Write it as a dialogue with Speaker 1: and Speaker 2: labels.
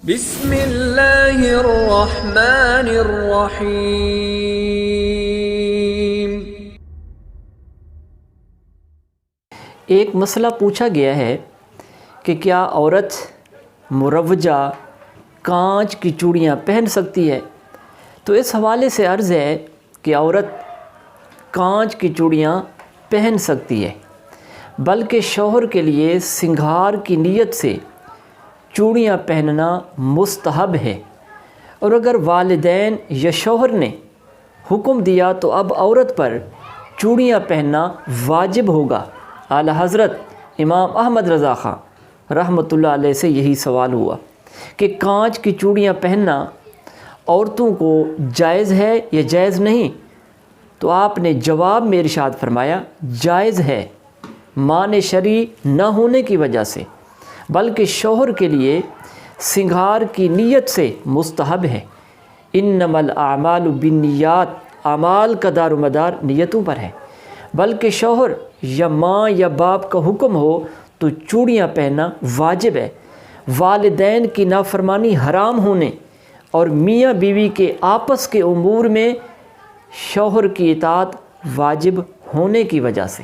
Speaker 1: بسم اللہ الرحمن الرحیم۔
Speaker 2: ایک مسئلہ پوچھا گیا ہے کہ کیا عورت مروجہ کانچ کی چوڑیاں پہن سکتی ہے؟ تو اس حوالے سے عرض ہے کہ عورت کانچ کی چوڑیاں پہن سکتی ہے، بلکہ شوہر کے لیے سنگھار کی نیت سے چوڑیاں پہننا مستحب ہے، اور اگر والدین یا شوہر نے حکم دیا تو اب عورت پر چوڑیاں پہننا واجب ہوگا۔ اعلیٰ حضرت امام احمد رضا خان رحمۃ اللہ علیہ سے یہی سوال ہوا کہ کانچ کی چوڑیاں پہننا عورتوں کو جائز ہے یا جائز نہیں؟ تو آپ نے جواب میں ارشاد فرمایا جائز ہے، مانع شرعی نہ ہونے کی وجہ سے، بلکہ شوہر کے لیے سنگھار کی نیت سے مستحب ہے۔ انما الاعمال بالنیات، اعمال کا دار و مدار نیتوں پر ہے، بلکہ شوہر یا ماں یا باپ کا حکم ہو تو چوڑیاں پہننا واجب ہے۔ والدین کی نافرمانی حرام ہونے اور میاں بیوی کے آپس کے امور میں شوہر کی اطاعت واجب ہونے کی وجہ سے